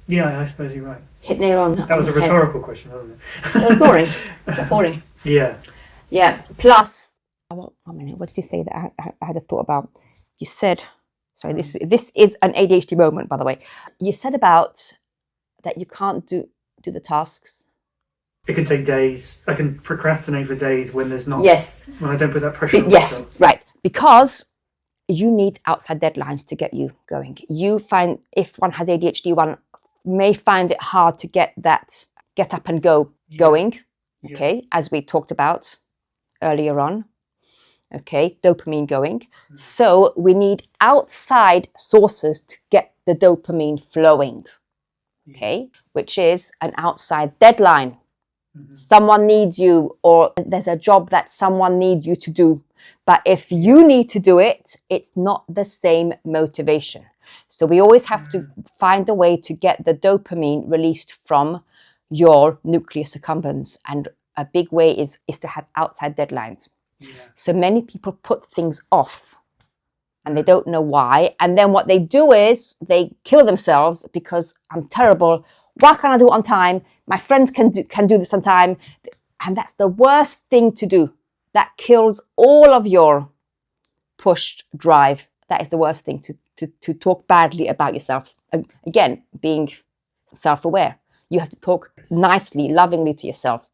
Yeah, I suppose you're right. Hit nail on That was a rhetorical question, wasn't it? It was boring. It's boring. Yeah. Yeah. Plus, what did you say that I had a thought about? You said, sorry, this is an ADHD moment, by the way. You said about that you can't do the tasks. It can take days. I can procrastinate for days when there's not. Yes. When I don't put that pressure on Yes, myself. right. Because you need outside deadlines to get you going. You find, if one has ADHD, one may find it hard to get up and go going. Okay, as we talked about earlier on. Okay, dopamine going. So we need outside sources to get the dopamine flowing. Okay, which is an outside deadline. Someone needs you, or there's a job that someone needs you to do. But if you need to do it, it's not the same motivation. So we always have to find a way to get the dopamine released from your nucleus accumbens. And a big way is to have outside deadlines. Yeah. So many people put things off and they don't know why. And then what they do is they kill themselves because I'm terrible. Why can't I do it on time? My friends can do this on time. And that's the worst thing to do. That kills all of your pushed drive. That is the worst thing, to talk badly about yourself. Again, being self-aware. You have to talk nicely, lovingly to yourself.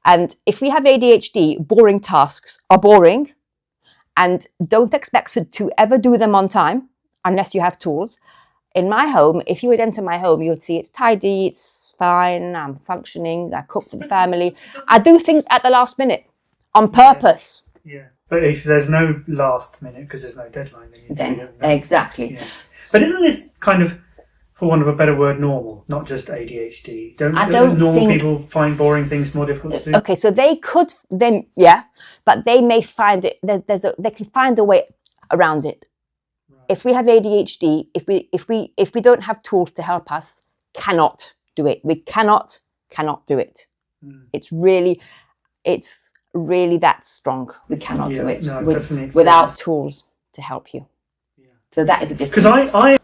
And if we have ADHD, boring tasks are boring. And don't expect to ever do them on time unless you have tools. In my home, if you would enter my home, you would see it's tidy, it's fine, I'm functioning, I cook for the family. I do things at the last minute on purpose. Yeah. But if there's no last minute because there's no deadline, then exactly. Yeah. But isn't this kind of, for want of a better word, normal, not just ADHD? Don't normal people find boring things more difficult to do? Okay, so they could then, yeah, but they may find it. They can find a way around it. Right. If we have ADHD, if we don't have tools to help us, cannot do it. We cannot do it. It's really that strong. We cannot do it without tools to help you. Yeah. So that is a difference. Because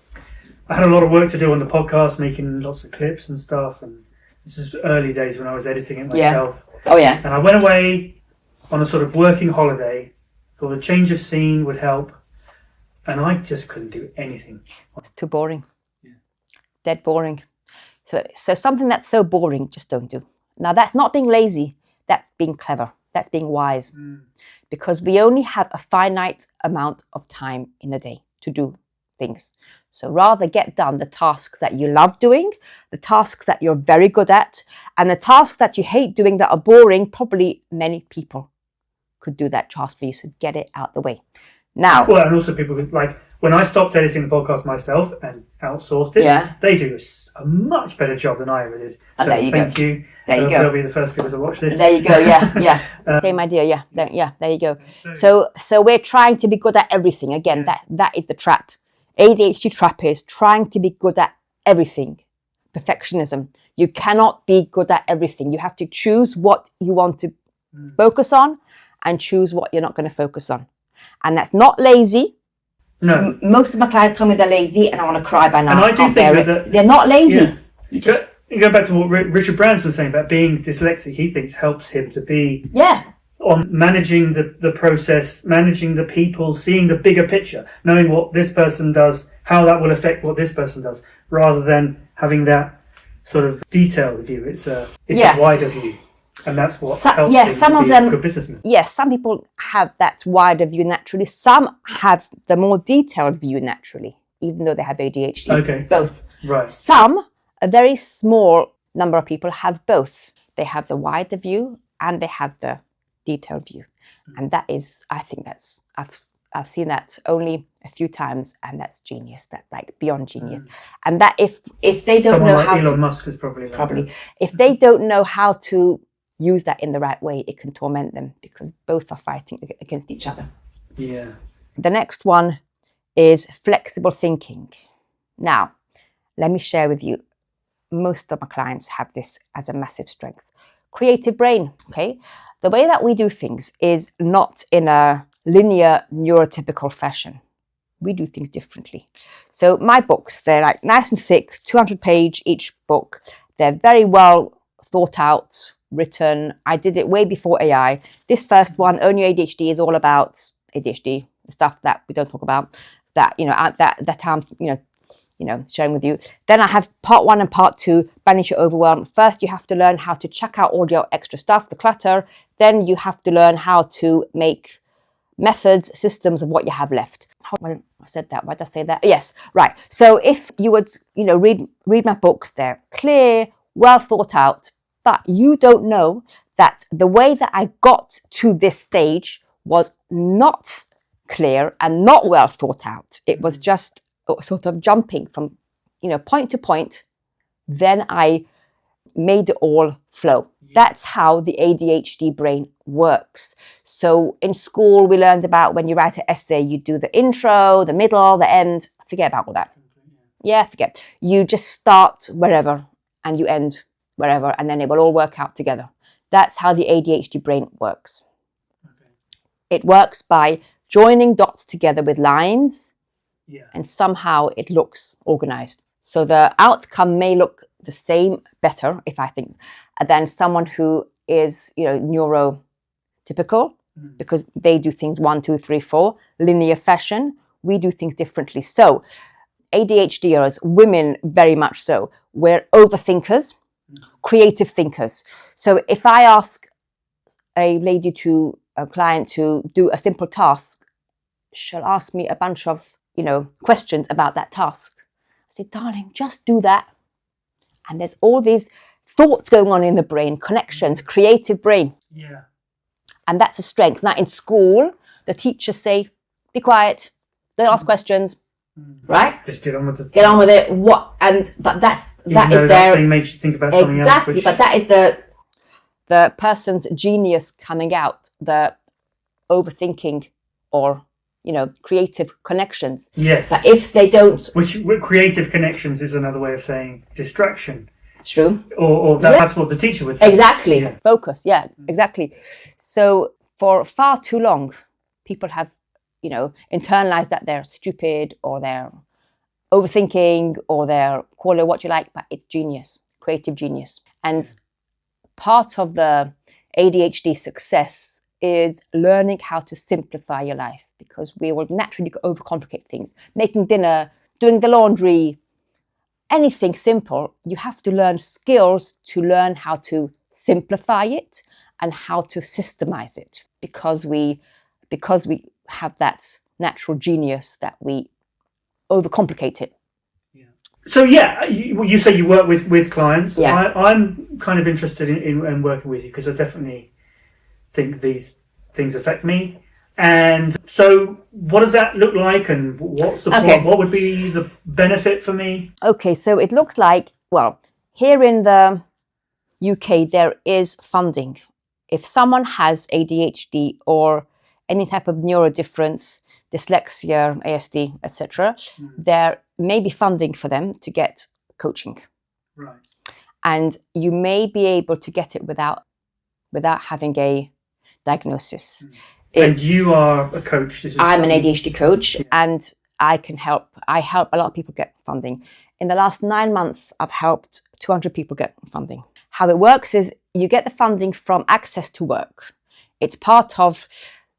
I had a lot of work to do on the podcast, making lots of clips and stuff, and this is early days when I was editing it myself. Yeah. Oh yeah. And I went away on a sort of working holiday, thought a change of scene would help, and I just couldn't do anything. It's too boring. Yeah. Dead boring. So something that's so boring, just don't do. Now that's not being lazy, that's being clever. That's being wise, because we only have a finite amount of time in the day to do things. So rather get done the tasks that you love doing, the tasks that you're very good at, and the tasks that you hate doing that are boring. Probably many people could do that task for you, so get it out the way. Now, well, and also people could, like, when I stopped editing the podcast myself and outsourced it, they do a much better job than I ever did. So there you thank you. There you go. They'll be the first people to watch this. There you go. Yeah. It's the same idea. Yeah. There you go. So we're trying to be good at everything. Again, that is the trap. ADHD trap is trying to be good at everything. Perfectionism. You cannot be good at everything. You have to choose what you want to focus on and choose what you're not going to focus on. And that's not lazy. No. Most of my clients tell me they're lazy and I want to cry by now. And I do think that they're not lazy. Yeah. You go back to what Richard Branson was saying about being dyslexic. He thinks helps him to be on managing the process, managing the people, seeing the bigger picture, knowing what this person does, how that will affect what this person does, rather than having that sort of detailed view. It's a wider view. And that's what So, helps yes, some them of be them, a good businessman. yes, some people have that wider view naturally. Some have the more detailed view naturally, even though they have ADHD. Okay. It's both. Right. Some, a very small number of people have both. They have the wider view and they have the detailed view. And that is, I think that's, I've seen that only a few times, and that's genius. That's like beyond genius. And that if they don't Someone know like how Elon to, Musk is probably if they don't know how to use that in the right way, it can torment them, because both are fighting against each other. Yeah. The next one is flexible thinking. Now, let me share with you, most of my clients have this as a massive strength. Creative brain, okay? The way that we do things is not in a linear, neurotypical fashion. We do things differently. So my books, they're like nice and thick, 200-page each book. They're very well thought out, written. I did it way before AI. This first one, Own Your ADHD, is all about ADHD, the stuff that we don't talk about, that I'm sharing with you. Then I have part 1 and part 2, Banish Your Overwhelm. First, you have to learn how to check out all your extra stuff, the clutter. Then you have to learn how to make methods, systems of what you have left. I said that. Why did I say that? Yes, right. So if you would, read my books, they're clear, well thought out, but you don't know that the way that I got to this stage was not clear and not well thought out. It was just sort of jumping from, point to point. Then I made it all flow. That's how the ADHD brain works. So in school, we learned about when you write an essay, you do the intro, the middle, the end. Forget about all that. Yeah, forget. You just start wherever and you end wherever, and then it will all work out together. That's how the ADHD brain works. Okay. It works by joining dots together with lines, and somehow it looks organized. So the outcome may look the same, better, if I think, than someone who is, neurotypical, because they do things 1, 2, 3, 4, linear fashion. We do things differently. So ADHDers, women very much so, we're overthinkers, creative thinkers. So if I ask a client to do a simple task, she'll ask me a bunch of, questions about that task. I say, darling, just do that. And there's all these thoughts going on in the brain, connections, creative brain. Yeah. And that's a strength. Now in school, the teachers say, be quiet, don't ask questions, right? Just get on with it. Get on with it. But that is their thing makes you think about something else. Exactly, but that is the person's genius coming out, the overthinking or creative connections. Yes. But if they don't, which creative connections is another way of saying distraction. True. Or that's what the teacher would say. Exactly. Yeah. Focus. Yeah, exactly. So for far too long, people have, internalized that they're stupid or they're overthinking or they're, call it what you like, but it's genius, creative genius. And part of the ADHD success is learning how to simplify your life, because we will naturally overcomplicate things. Making dinner, doing the laundry, anything simple, you have to learn skills to learn how to simplify it and how to systemize it, because we have that natural genius that we overcomplicate it. So you say you work with clients. Yeah. I'm kind of interested in working with you, because I definitely think these things affect me. And so what does that look like, and what's the point? What would be the benefit for me? Okay, so it looks like, well, here in the UK, there is funding. If someone has ADHD or any type of neurodifference, dyslexia, ASD, etc., there may be funding for them to get coaching. Right. And you may be able to get it without having a diagnosis. And you are a coach. I'm an ADHD coach, and I help a lot of people get funding. In the last 9 months, I've helped 200 people get funding. How it works is you get the funding from Access to Work. It's part of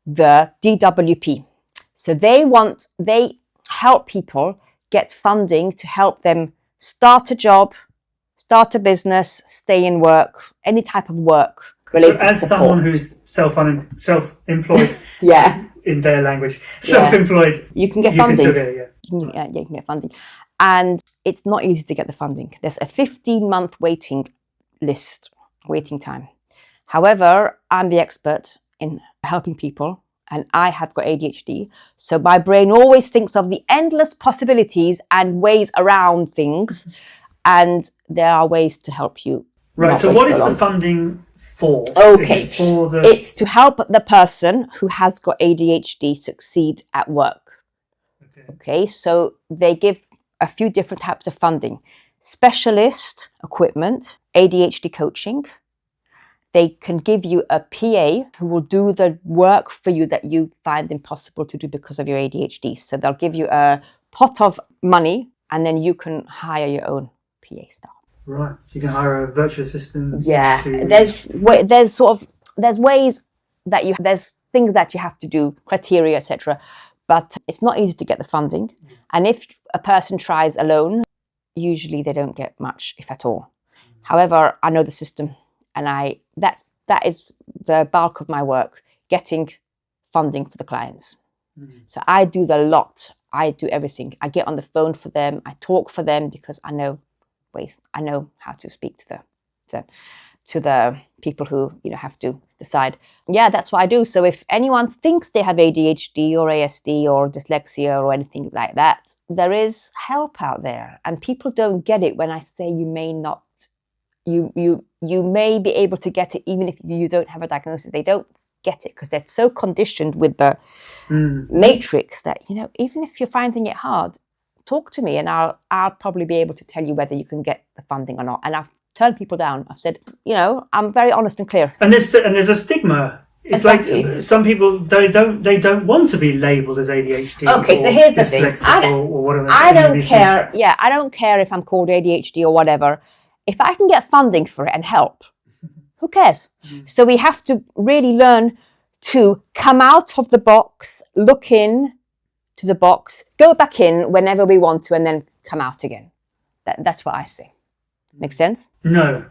the DWP. So they help people get funding to help them start a job, start a business, stay in work, any type of work. related as support. someone who's self-employed, Yeah. in their language, Yeah. self-employed, You can get you can funding. still get it, yeah. You can get funding. And it's not easy to get the funding. There's a 15-month waiting time. However, I'm the expert in helping people, and I have got ADHD. So my brain always thinks of the endless possibilities and ways around things. And there are ways to help you. Right, not so wait what is long. the funding for? Okay, Is it for the... it's to help the person who has got ADHD succeed at work. Okay, so they give a few different types of funding. Specialist equipment, ADHD coaching. They can give you a PA who will do the work for you that you find impossible to do because of your ADHD. So they'll give you a pot of money and then you can hire your own PA staff. Right, so you can hire a virtual assistant. Yeah, to... there's ways that there's things that you have to do, criteria, etc. But it's not easy to get the funding. And if a person tries alone, usually they don't get much, if at all. However, I know the system, and that is the bulk of my work, getting funding for the clients. So I do the lot. I do everything. I get on the phone for them. I talk for them because I know how to speak to the people who have to decide. Yeah, that's what I do. So if anyone thinks they have ADHD or ASD or dyslexia or anything like that, there is help out there, and people don't get it when I say you may not. You may be able to get it even if you don't have a diagnosis. They don't get it because they're so conditioned with the matrix that even if you're finding it hard, talk to me and I'll probably be able to tell you whether you can get the funding or not. And I've turned people down. I've said, I'm very honest and clear. And there's a stigma. It's exactly. Like some people they don't want to be labelled as ADHD. Okay, so here's the thing. Or whatever. I don't care. Yeah, I don't care if I'm called ADHD or whatever. If I can get funding for it and help, who cares? So we have to really learn to come out of the box, look in to the box, go back in whenever we want to, and then come out again. That's what I say. Make sense? No.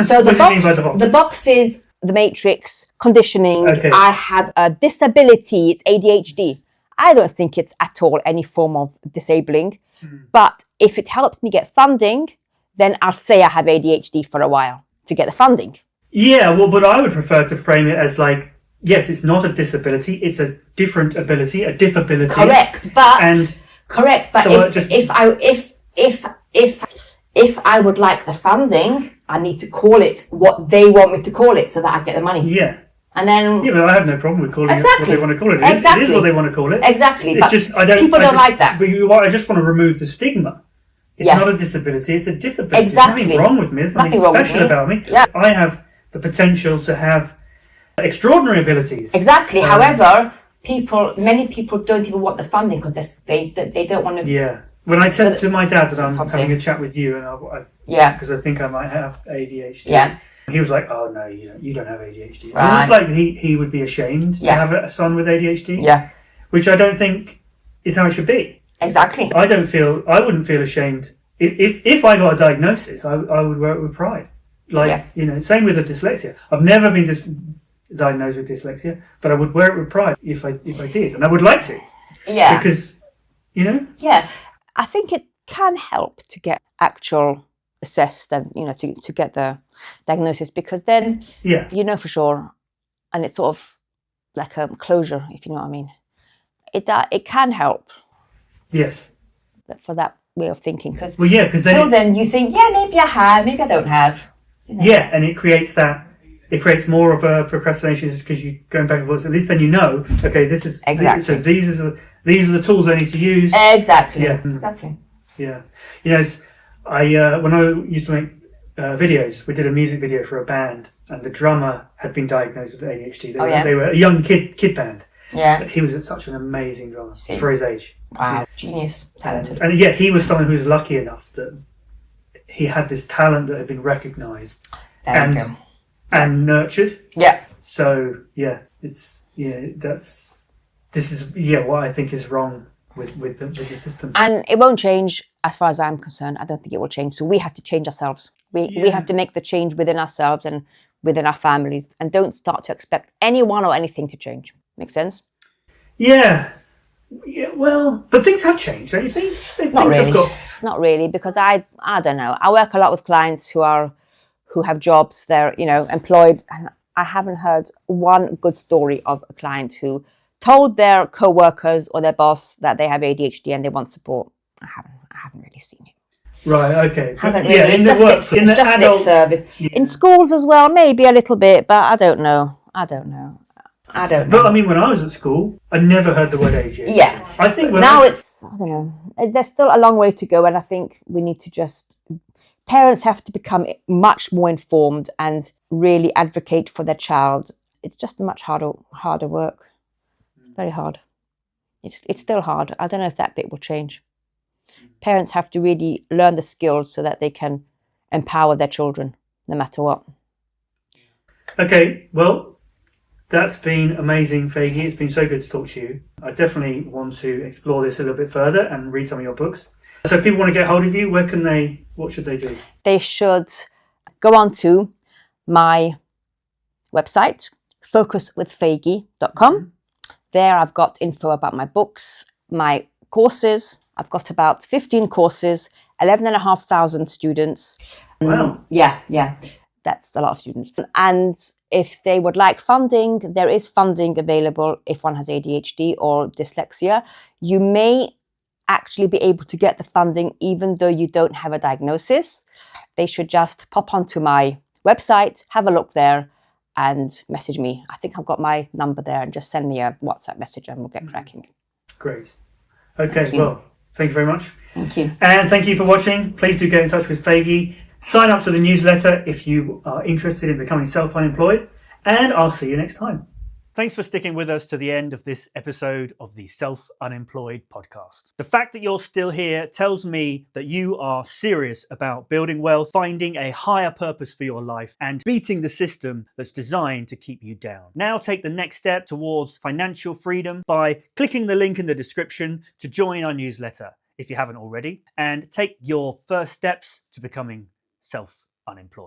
So What do you mean by the box? The box is the matrix, conditioning. Okay. I have a disability, it's ADHD. I don't think it's at all any form of disabling. But if it helps me get funding, then I'll say I have ADHD for a while to get the funding. Yeah, well, but I would prefer to frame it as like, yes, it's not a disability, it's a different ability, a diffability. Correct, but so if I would like the funding, I need to call it what they want me to call it so that I get the money. Yeah. And then but I have no problem with calling it what they want to call it. Exactly. It is what they want to call it. Exactly. It's but just people don't like that. But I just want to remove the stigma. It's not a disability, it's a diffability. Exactly. There's nothing wrong with me. There's nothing special about me. Yeah. I have the potential to have extraordinary abilities. Exactly. However, many people don't even want the funding because they don't want to. Yeah. When I said to my dad that I'm having saying. a chat with you, and because I think I might have ADHD. Yeah. He was like, "Oh no, you don't have ADHD." Right. It was like he would be ashamed to have a son with ADHD. Yeah. Which I don't think is how it should be. Exactly. I wouldn't feel ashamed if I got a diagnosis. I would wear it with pride. Same with the dyslexia. I've never been diagnosed with dyslexia, but I would wear it with pride if I did, and I would like to. Yeah. Because, Yeah, I think it can help to get actual assessed and to get the diagnosis, because then you know for sure, and it's sort of like a closure, if you know what I mean. It can help. Yes. For that way of thinking, because then you think, maybe I have, maybe I don't have. Yeah, and it creates more of a procrastination because you're going back and forth. At least then okay, this is exactly. So these are the tools I need to use. Exactly. Yeah. Exactly. Yeah. When I used to make videos, we did a music video for a band, and the drummer had been diagnosed with ADHD. They were a young kid band. Yeah. But he was such an amazing drummer for his age. Wow. Yeah. Genius. Talented. And he was someone who was lucky enough that he had this talent that had been recognised and nurtured. Yeah. So this is what I think is wrong with the system. And it won't change as far as I'm concerned. I don't think it will change. So we have to change ourselves. We have to make the change within ourselves, and within our families and don't start to expect anyone or anything to change. Make sense? Yeah. Well, but things have changed, don't you think? Not Things really. have got... Not really, because I don't know. I work a lot with clients who have jobs, they're, employed, and I haven't heard one good story of a client who told their co-workers or their boss that they have ADHD and they want support. I haven't really seen it. Right, okay. Haven't But, really. in the work, in the just adult... lip service. Yeah. In schools as well, maybe a little bit, but I don't know. But I mean, when I was at school, I never heard the word ADHD. Yeah. I think Now I don't know. There's still a long way to go, and I think we need to parents have to become much more informed and really advocate for their child. It's just much harder work. It's very hard. It's still hard. I don't know if that bit will change. Parents have to really learn the skills so that they can empower their children, no matter what. Okay, well, that's been amazing, Faigy. It's been so good to talk to you. I definitely want to explore this a little bit further and read some of your books. So if people want to get hold of you, what should they do? They should go on to my website, focuswithfaigy.com. Mm-hmm. There I've got info about my books, my courses. I've got about 15 courses, 11,500 students. Wow. Yeah. That's a lot of students. And if they would like funding, there is funding available if one has ADHD or dyslexia. You may actually be able to get the funding even though you don't have a diagnosis. They should just pop onto my website, have a look there and message me. I think I've got my number there, and just send me a WhatsApp message and we'll get cracking. Great. Okay, well, thank you very much. Thank you. And thank you for watching. Please do get in touch with Faigy. Sign up to the newsletter if you are interested in becoming self-unemployed. And I'll see you next time. Thanks for sticking with us to the end of this episode of the Self-Unemployed Podcast. The fact that you're still here tells me that you are serious about building wealth, finding a higher purpose for your life, and beating the system that's designed to keep you down. Now take the next step towards financial freedom by clicking the link in the description to join our newsletter if you haven't already, and take your first steps to becoming self-unemployed.